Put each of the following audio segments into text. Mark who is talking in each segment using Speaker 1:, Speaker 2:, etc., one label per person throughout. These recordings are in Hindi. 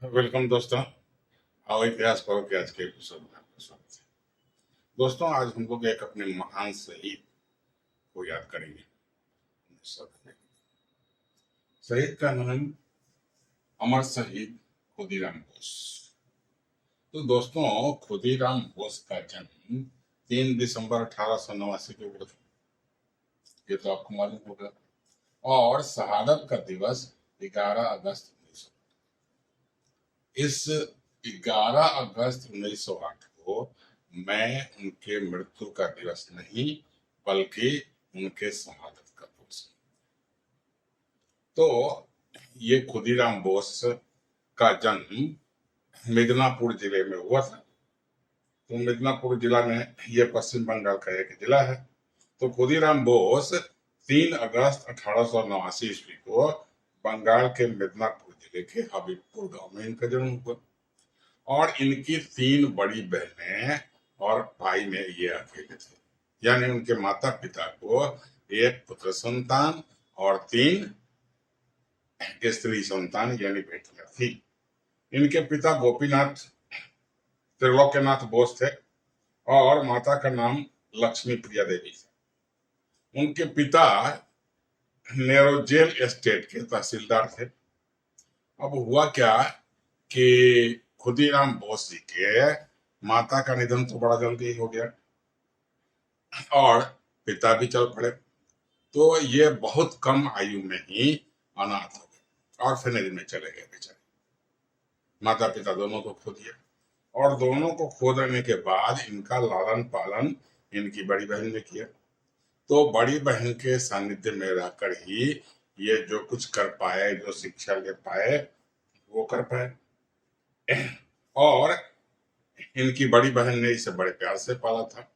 Speaker 1: वेलकम दोस्तों। आओ इतिहास पढ़ो के आज के एपिसोड में आपका स्वागत है। दोस्तों, आज हम लोग एक अपने महान शहीद को याद करेंगे। सब शहीद का नाम अमर शहीद खुदीराम बोस। तो दोस्तों, खुदीराम बोस का जन्म 3 दिसंबर 1889 को हुआ था। ये तो आपको मालूम होगा। और शहादत का दिवस 11 अगस्त 1900। इस 11 अगस्त 1908 को मैं उनके मृत्यु का दिवस नहीं बल्कि उनके शहादत का दिवस। तो ये खुदीराम बोस का जन्म मिदनापुर जिले में हुआ था। तो मिदनापुर जिला में ये पश्चिम बंगाल का एक जिला है। तो खुदीराम बोस 3 अगस्त 1889 को बंगाल के मिदनापुर जिले के हबीबपुर गांव में इनका जन्म हुआ। और इनकी 3 बड़ी बहनें और भाई में ये अकेले थे। यानी उनके माता पिता को एक पुत्र संतान और 3 स्त्री संतान यानी बेटियां थी। इनके पिता गोपीनाथ त्रिलोक्यनाथ बोस थे और माता का नाम लक्ष्मी प्रिया देवी थी। उनके पिता नेरोजेल एस्टेट के तहसीलदार थे। अब हुआ क्या कि खुदीराम बोस जी के माता का निधन तो बड़ा जल्दी हो गया और पिता भी चल पड़े। तो ये बहुत कम आयु में ही अनाथ हो गए और फिर में चले गए बेचारे। माता पिता दोनों को खो दिया और दोनों को खो देने के बाद इनका लालन पालन इनकी बड़ी बहन ने किया। तो बड़ी बहन के सानिध्य में रहकर ही ये जो कुछ कर पाए, जो शिक्षा ले पाए, वो कर पाए। और इनकी बड़ी बहन ने इसे बड़े प्यार से पाला था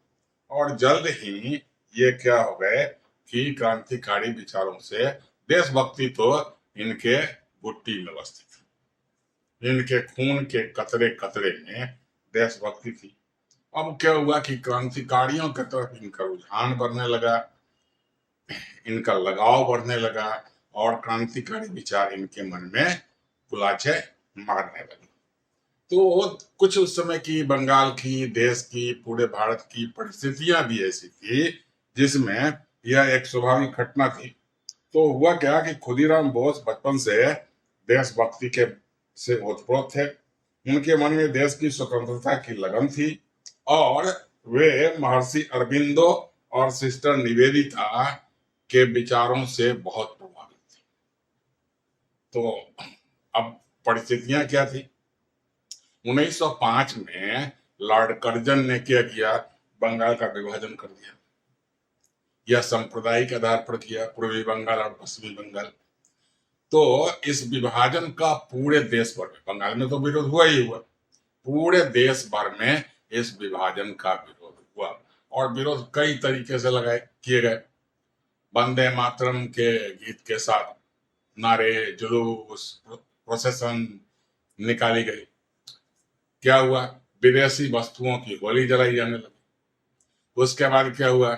Speaker 1: और जल्द ही ये क्या हो गए कि क्रांतिकारी विचारों से देशभक्ति तो इनके गुट्टी में बसती थी। इनके खून के कतरे कतरे में देशभक्ति थी। अब क्या हुआ कि क्रांतिकारियों की तरफ इनका रुझान बढ़ने लगा, इनका लगाव बढ़ने लगा और क्रांतिकारी विचार इनके मन में कुलाचे मारने लगे। तो कुछ उस समय की बंगाल की, देश की, पूरे भारत की परिस्थितियां भी ऐसी थी जिसमें यह एक स्वाभाविक घटना थी। तो हुआ क्या कि खुदीराम बोस बचपन से देशभक्ति के से ओतप्रोत थे। उनके मन में देश की स्वतंत्रता की लगन थी और वे महर्षि अरबिंदो और सिस्टर निवेदिता के विचारों से बहुत प्रभावित थे। तो अब परिस्थितियां क्या थी? 1905 में लॉर्ड कर्जन ने क्या किया? बंगाल का विभाजन कर दिया। यह सांप्रदायिक आधार पर किया, पूर्वी बंगाल और पश्चिमी बंगाल। तो इस विभाजन का पूरे देश भर में, बंगाल में तो विरोध हुआ ही हुआ, पूरे देश भर में इस विभाजन का विरोध हुआ और विरोध कई तरीके से लगाए किए गए। वंदे मातरम के गीत के साथ नारे, जुलूस, प्रोसेसन निकाली गई। क्या हुआ? विदेशी वस्तुओं की होली जलाई जाने लगी। उसके बाद क्या हुआ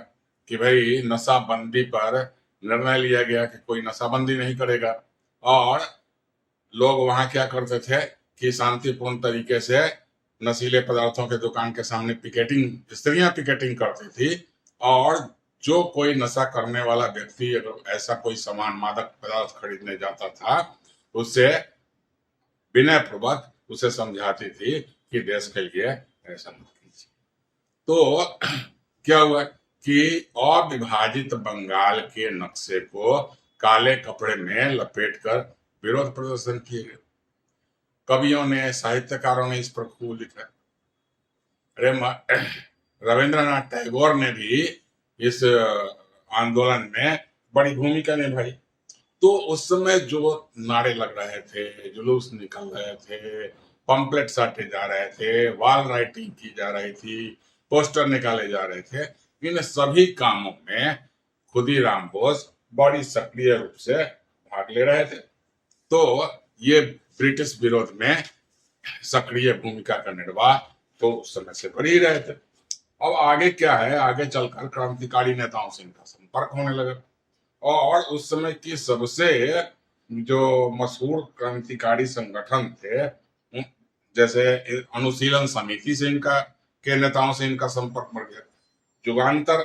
Speaker 1: कि भाई नशाबंदी पर निर्णय लिया गया कि कोई नशाबंदी नहीं करेगा और लोग वहां क्या करते थे कि शांतिपूर्ण तरीके से नशीले पदार्थों के दुकान के सामने पिकेटिंग, स्त्रियां पिकेटिंग करती थी और जो कोई नशा करने वाला व्यक्ति अगर ऐसा कोई सामान, मादक पदार्थ खरीदने जाता था, उससे विनय पूर्वक उसे समझाती थी कि देश के लिए ऐसा मत कीजिए। तो क्या हुआ कि अविभाजित बंगाल के नक्शे को काले कपड़े में लपेटकर विरोध प्रदर्शन किए गए। कवियों ने, साहित्यकारों ने इस पर खूब लिखा। अरे रविंद्रनाथ टैगोर ने भी इस आंदोलन में बड़ी भूमिका निभाई। तो उस समय जो नारे लग रहे थे, जुलूस निकल रहे थे, पंपलेट साटे जा रहे थे, वॉल राइटिंग की जा रही थी, पोस्टर निकाले जा रहे थे, इन सभी कामों में खुदीराम बोस बड़ी सक्रिय रूप से भाग ले रहे थे। तो ये ब्रिटिश विरोध में सक्रिय भूमिका का निर्वाह तो उस समय से कर ही रहे थे। अब आगे क्या है, आगे चलकर क्रांतिकारी नेताओं से इनका संपर्क होने लगा और उस समय की सबसे जो मशहूर क्रांतिकारी संगठन थे जैसे अनुशीलन समिति से इनका के नेताओं से इनका संपर्क बढ़ गया, युगांतर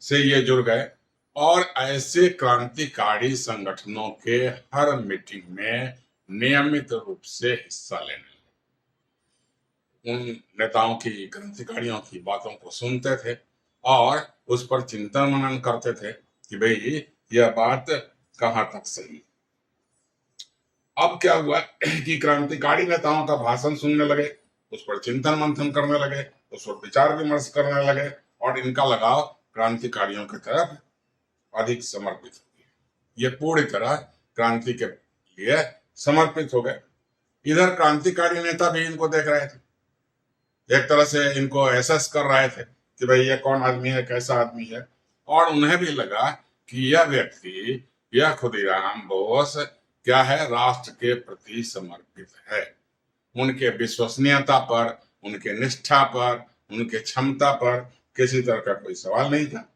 Speaker 1: से ये जुड़ गए और ऐसे क्रांतिकारी संगठनों के हर मीटिंग में नियमित रूप से हिस्सा लेने लगे। उन नेताओं की, क्रांतिकारियों की बातों को सुनते थे और उस पर चिंतन मनन करते थे कि भाई यह बात कहाँ तक सही है। अब क्या हुआ कि क्रांतिकारी नेताओं का भाषण सुनने लगे, उस पर चिंतन मंथन करने लगे, उस पर विचार विमर्श करने लगे और इनका लगाव क्रांतिकारियों की तरफ अधिक समर्पित हो गया। ये पूरी तरह क्रांति के लिए समर्पित हो गए। इधर क्रांतिकारी नेता भी इनको देख रहे थे, एक तरह से इनको एहसास कर रहे थे कि भाई ये कौन आदमी है, कैसा आदमी है, और उन्हें भी लगा कि यह व्यक्ति, यह खुदीराम बोस क्या है, राष्ट्र के प्रति समर्पित है। उनके विश्वसनीयता पर, उनके निष्ठा पर, उनके क्षमता पर किसी तरह का कोई सवाल नहीं था।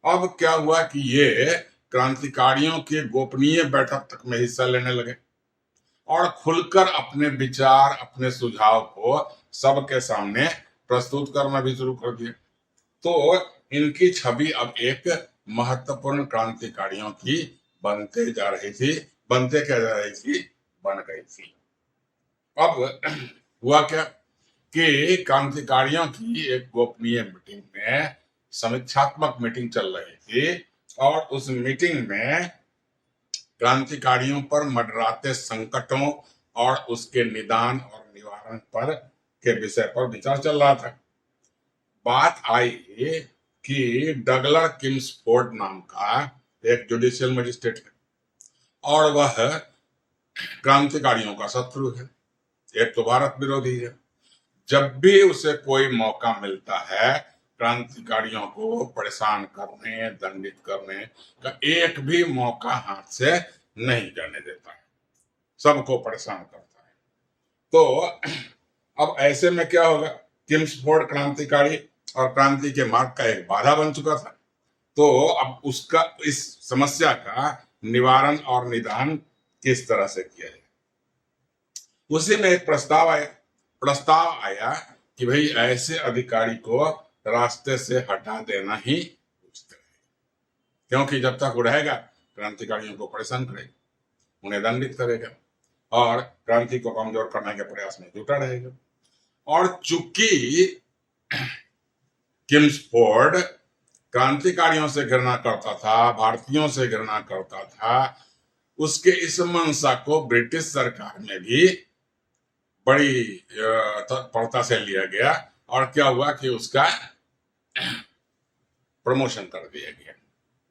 Speaker 1: अब क्या हुआ कि ये क्रांतिकारियों के गोपनीय बैठक तक में हिस्सा लेने लगे और खुलकर अपने विचार, अपने सुझाव को सबके सामने प्रस्तुत करना भी शुरू कर दिया। तो इनकी छवि अब एक महत्वपूर्ण क्रांतिकारियों की बनते जा रही थी, बनते क्या जा रही थी, बन गई थी। अब हुआ क्या कि क्रांतिकारियों की एक गोपनीय मीटिंग में, समीक्षात्मक मीटिंग चल रही थी और उस मीटिंग में क्रांतिकारियों पर मंडराते संकटों और उसके निदान और निवारण पर के विषय पर विचार चल रहा था। बात आई कि डगलर किम्सफोर्ड नाम का एक जुडिशियल मजिस्ट्रेट है और वह क्रांतिकारियों का शत्रु है, एक तो भारत विरोधी है। जब भी उसे कोई मौका मिलता है क्रांतिकारियों को परेशान करने, दंडित करने का एक भी मौका हाथ से नहीं जाने देता है, सबको परेशान करता है। तो अब ऐसे में क्या होगा, किम्सफोर्ड क्रांतिकारी और क्रांति के मार्ग का एक बाधा बन चुका था। तो अब उसका, इस समस्या का निवारण और निदान किस तरह से किया जाए, उसी में एक प्रस्ताव आया कि भाई ऐसे अधिकारी को रास्ते से हटा देना ही उचित है, क्योंकि जब तक वो रहेगा क्रांतिकारियों को परेशान करेगा, उन्हें दंडित करेगा और क्रांति को कमजोर करने के प्रयास में जुटा रहेगा। और चूंकि किम्सफोर्ड क्रांतिकारियों से घृणा करता था, भारतीयों से घृणा करता था, उसके इस मंशा को ब्रिटिश सरकार में भी बड़ी तत्परता से लिया गया और क्या हुआ कि उसका प्रमोशन कर दिया गया,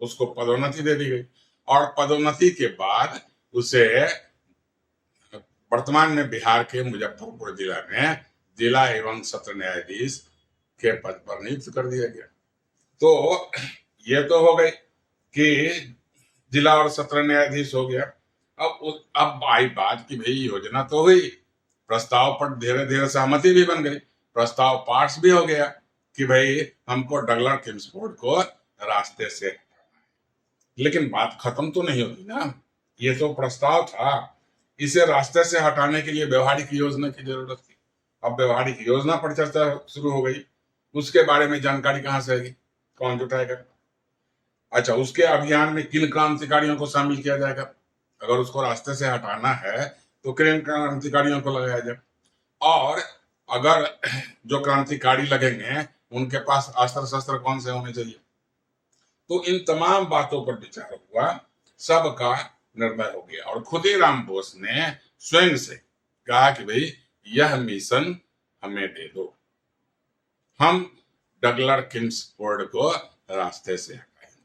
Speaker 1: उसको पदोन्नति दे दी गई और पदोन्नति के बाद उसे वर्तमान में बिहार के मुजफ्फरपुर जिला में जिला एवं सत्र न्यायाधीश के पद पर नियुक्त कर दिया गया। तो ये तो हो गई कि जिला और सत्र न्यायाधीश हो गया। अब आई बात कि भाई योजना तो हुई, प्रस्ताव पर धीरे धीरे सहमति भी बन गई, प्रस्ताव पास भी हो गया कि भाई हमको डगलर किम्सफोर्ड को रास्ते से हटाना है। लेकिन बात खत्म तो नहीं होती ना, ये तो प्रस्ताव था, इसे रास्ते से हटाने के लिए व्यवहारिक योजना की जरूरत थी। अब व्यवहारिक योजना पर चर्चा शुरू हो गई, उसके बारे में जानकारी कहाँ से आएगी, कौन जुटाएगा? अच्छा, उसके अभियान में किन क्रांतिकारियों को शामिल किया जाएगा? अगर उसको रास्ते से हटाना है तो किन क्रांतिकारियों को लगाया जाए, और अगर जो क्रांतिकारी लगेंगे उनके पास अस्त्र शस्त्र कौन से होने चाहिए। तो इन तमाम बातों पर विचार हुआ, सबका निर्णय हो गया और खुदीराम बोस ने स्वयं से कहा कि भाई यह मिशन हमें दे दो, हम डगलर किम्सफोर्ड को रास्ते से हटाएंगे।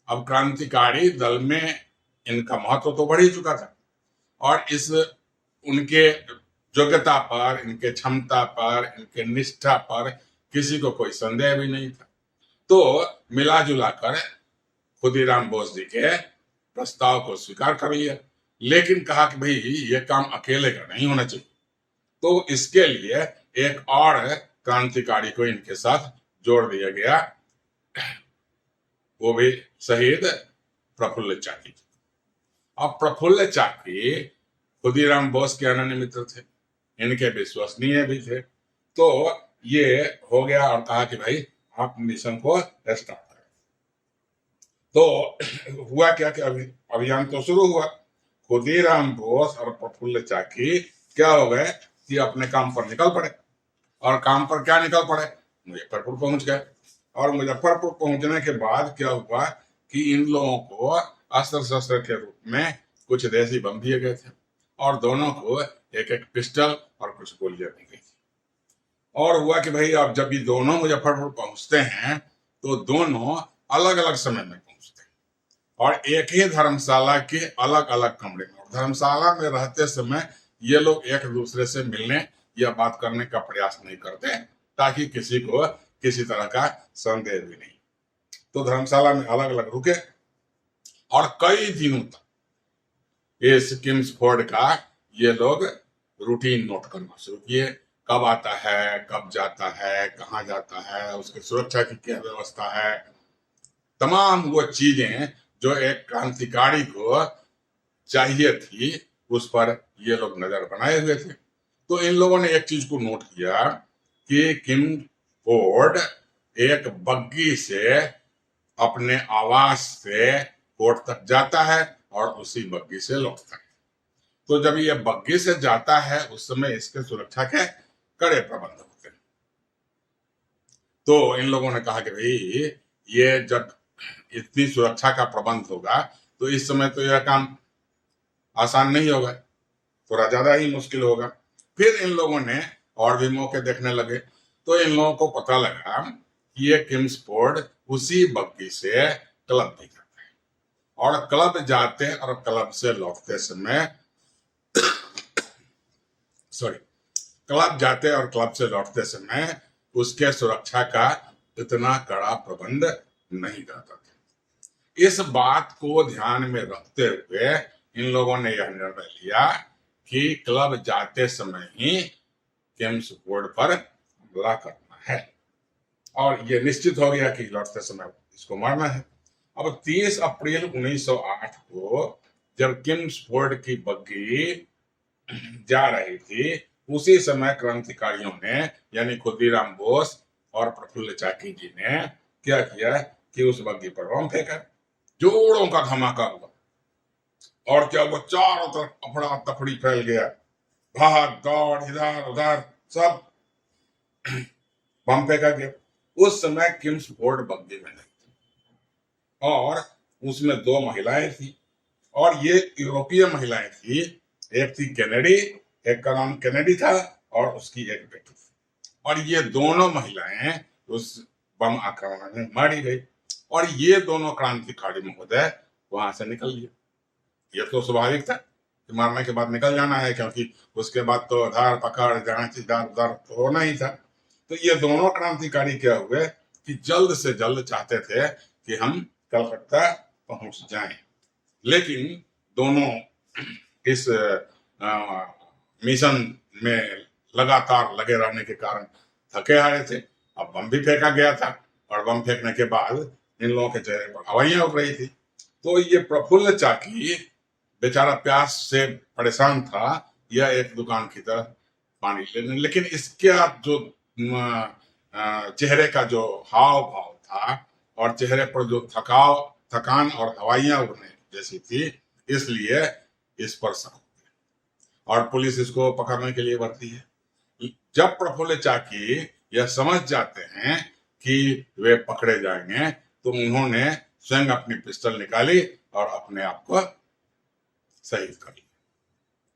Speaker 1: अब क्रांतिकारी दल में इनका महत्व तो बढ़ ही चुका था और इस उनके योग्यता पर, इनके क्षमता पर, इनके निष्ठा पर किसी को कोई संदेह भी नहीं था। तो मिला जुला कर खुदीराम बोस जी के प्रस्ताव को स्वीकार कर लिया, लेकिन कहा कि भाई ये काम अकेले का नहीं होना चाहिए। तो इसके लिए एक और क्रांतिकारी को इनके साथ जोड़ दिया गया, वो भी शहीद प्रफुल्ल चाकी। अब प्रफुल्ल चाकी खुदीराम बोस के अनन्य मित्र थे, इनके विश्वसनीय भी थे। तो ये हो गया और कहा कि भाई आप मिशन को स्टार्ट करें। तो हुआ क्या कि अभियान तो शुरू हुआ। खुदीराम बोस और प्रफुल्ल चाकी क्या हो गए कि अपने काम पर निकल पड़े। और काम पर क्या निकल पड़े, मुजफ्फरपुर पहुंच गए। और मुजफ्फरपुर पहुंचने के बाद क्या हुआ कि इन लोगों को अस्त्र शस्त्र के रूप में कुछ देसी बम दिए गए थे और दोनों को एक एक पिस्टल और कुछ गोलियां दी गई थी। और हुआ कि भाई अब जब ये दोनों मुजफ्फरपुर पहुंचते हैं तो दोनों अलग अलग समय में पहुंचते हैं और एक ही धर्मशाला के अलग अलग कमरे में। और धर्मशाला में रहते समय ये लोग एक दूसरे से मिलने या बात करने का प्रयास नहीं करते ताकि किसी को किसी तरह का संदेह भी नहीं। तो धर्मशाला में अलग अलग रुके और कई दिनों तक इस किम्सफोर्ड का ये लोग रूटीन नोट करना शुरू किए। कब आता है, कब जाता है, कहाँ जाता है, उसकी सुरक्षा की क्या व्यवस्था है, तमाम वो चीजें जो एक क्रांतिकारी को चाहिए थी उस पर ये लोग नजर बनाए हुए थे। तो इन लोगों ने एक चीज को नोट किया कि किम्सफोर्ड एक बग्गी से अपने आवास से कोर्ट तक जाता है और उसी बग्गी से लौटता है। तो जब ये बग्गी से जाता है उस समय इसके सुरक्षा के कड़े प्रबंध होते हैं। तो इन लोगों ने कहा कि भाई ये जब इतनी सुरक्षा का प्रबंध होगा तो इस समय तो यह काम आसान नहीं होगा, थोड़ा ज्यादा ही मुश्किल होगा। फिर इन लोगों ने और भी मौके देखने लगे। तो इन लोगों को पता लगा कि ये किम्सफोर्ड उसी बग्गी से क्लब भी जाता है और क्लब जाते और क्लब से लौटते समय क्लब जाते और क्लब से लौटते समय उसके सुरक्षा का इतना कड़ा प्रबंध नहीं रहता था। इस बात को ध्यान में रखते हुए इन लोगों ने यह निर्णय लिया कि क्लब जाते समय ही किम्सफोर्ड पर हमला करना है और यह निश्चित हो गया कि लौटते समय इसको मारना है। अब 30 अप्रैल 1908 को जब किम्सफोर्ड की बग्गी जा रही थी उसी समय क्रांतिकारियों ने यानी खुदीराम बोस और प्रफुल्ल चाकी जी ने क्या किया कि उस बग्गी पर बम फेंका। जोरों का धमाका हुआ और क्या हुआ, चारों तरफ अफड़ा तफड़ी फैल गया। भाग दौड़ इधर उधर सब बम फेंका गया। उस समय किम्सफोर्ड बग्गी में नहीं थी और उसमें 2 महिलाएं थी और ये यूरोपीय महिलाएं थी। एक थी कैनेडी, एक का नाम कैनेडी था और उसकी एक बेटी थी और ये दोनों महिलाएं उस बम आक्रमण में मारी गई और ये दोनों क्रांतिकारी महोदय वहां से निकल लिए। ये तो स्वाभाविक था कि मारने के बाद निकल जाना है क्योंकि उसके बाद तो धार पकड़ जांच इधर उधर तो होना ही था। तो ये दोनों क्रांतिकारी क्या हुए कि जल्द से जल्द चाहते थे कि हम कलकत्ता पहुंच जाएं, लेकिन दोनों इस मिशन में लगातार लगे रहने के कारण थके हारे थे। अब बम भी फेंका गया था और बम फेंकने के बाद इन लोगों के चेहरे पर हवाइयां उठ रही थी। तो ये प्रफुल्ल चाकी बेचारा प्यास से परेशान था, यह एक दुकान की तरफ पानी लेने, लेकिन इसका जो चेहरे का जो हाव भाव था और चेहरे पर जो थकान और हवाइयां उड़ने जैसी थी, इसलिए इस पर शक हो गया और पुलिस इसको पकड़ने के लिए बढ़ती है। जब प्रफुल्ल चाकी यह समझ जाते हैं कि वे पकड़े जाएंगे तो उन्होंने स्वयं अपनी पिस्टल निकाली और अपने आप को शहीद कर लिया।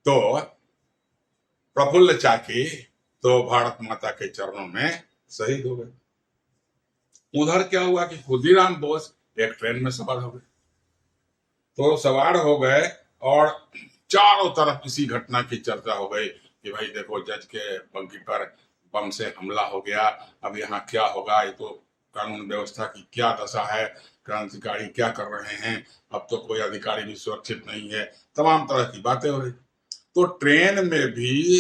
Speaker 1: तो प्रफुल्ल चाकी तो भारत माता के चरणों में शहीद हो गए। उधर क्या हुआ कि खुदीराम बोस एक ट्रेन में सवार हो गए। तो सवार हो गए और चारों तरफ इसी घटना की चर्चा हो गई कि भाई देखो जज के बग्गी पर बम से हमला हो गया, अब यहाँ क्या होगा, ये तो कानून व्यवस्था की क्या दशा है, क्रांतिकारी क्या कर रहे हैं, अब तो कोई अधिकारी भी सुरक्षित नहीं है, तमाम तरह की बातें हो रही। तो ट्रेन में भी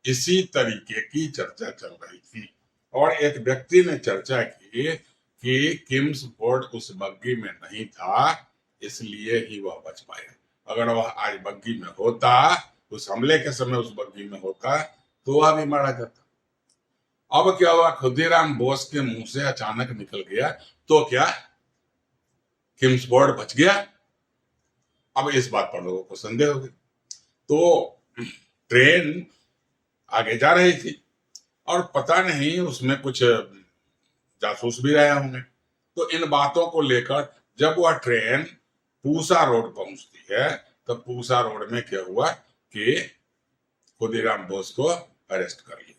Speaker 1: इसी तरीके की चर्चा चल रही थी और एक व्यक्ति ने चर्चा की कि किम्सफोर्ड उस बग्गी में नहीं था इसलिए ही वह बच पाया। अगर वह आज बग्गी में होता उस हमले के समय उस बग्घी में होता तो वह भी मारा जाता। अब क्या हुआ, खुदीराम बोस के मुंह से अचानक निकल गया तो क्या किम्सफोर्ड बच गया? अब इस बात पर लोगों को संदेह हो गया। तो ट्रेन आगे जा रही थी और पता नहीं उसमें कुछ जासूस भी रहे होंगे। तो इन बातों को लेकर जब वह ट्रेन पूसा रोड पहुंचती है तो पूसा रोड में क्या हुआ कि खुदीराम बोस को अरेस्ट कर लिया।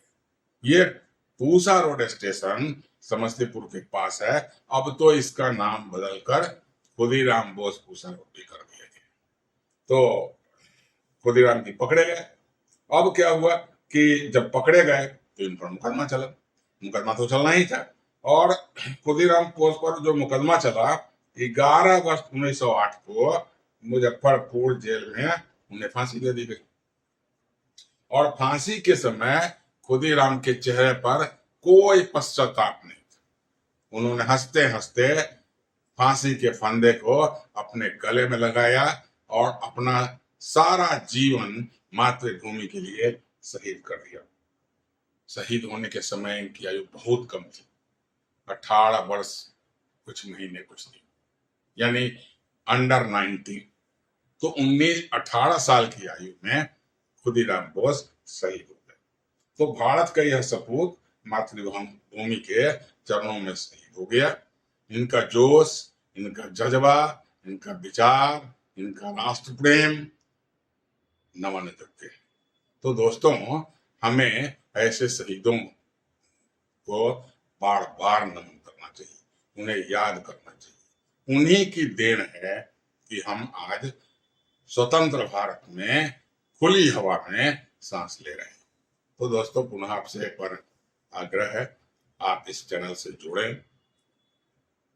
Speaker 1: ये पूसा रोड स्टेशन समस्तीपुर के पास है। अब तो इसका नाम बदलकर खुदीराम बोस पूसा रोड भी कर दिया गया। तो खुदीराम जी पकड़े गए। अब क्या हुआ कि जब पकड़े गए तो इन पर मुकदमा चला। मुकदमा तो चलना ही था और खुदीराम बोस पर जो मुकदमा चला 11 अगस्त 1908 को मुजफ्फरपुर जेल में उन्हें फांसी दे दी गई। और फांसी के समय खुदीराम के चेहरे पर कोई पश्चाताप नहीं था। उन्होंने हंसते हंसते फांसी के फंदे को अपने गले में लगाया और अपना सारा जीवन मातृभूमि के लिए शहीद कर दिया। शहीद होने के समय इनकी आयु बहुत कम थी, 18 वर्ष कुछ महीने कुछ दिन, यानी अंडर 90। तो 18 साल की आयु में खुदीराम बोस शहीद हो गए। तो भारत का यह सपूत मातृभूमि के चरणों में शहीद हो गया। इनका जोश, इनका जज्बा, इनका विचार, इनका राष्ट्र प्रेम नमन करते हैं। तो दोस्तों, हमें ऐसे शहीदों को बार बार नमन करना चाहिए, उन्हें याद करना चाहिए। उन्हीं की देन है कि हम आज स्वतंत्र भारत में खुली हवा में सांस ले रहे हैं। तो दोस्तों, पुनः आपसे एक बार आग्रह है, आप इस चैनल से जुड़ें,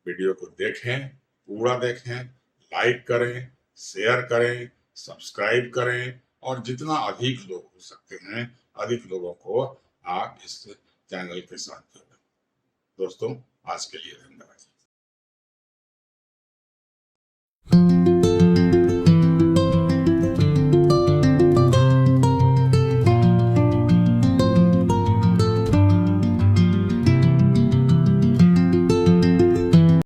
Speaker 1: वीडियो को देखें, पूरा देखें, लाइक करें, शेयर करें, सब्सक्राइब करें और जितना अधिक लोग हो सकते हैं अधिक लोगों को आप इस चैनल के साथ जोड़ें। दोस्तों, आज के लिए धन्यवाद।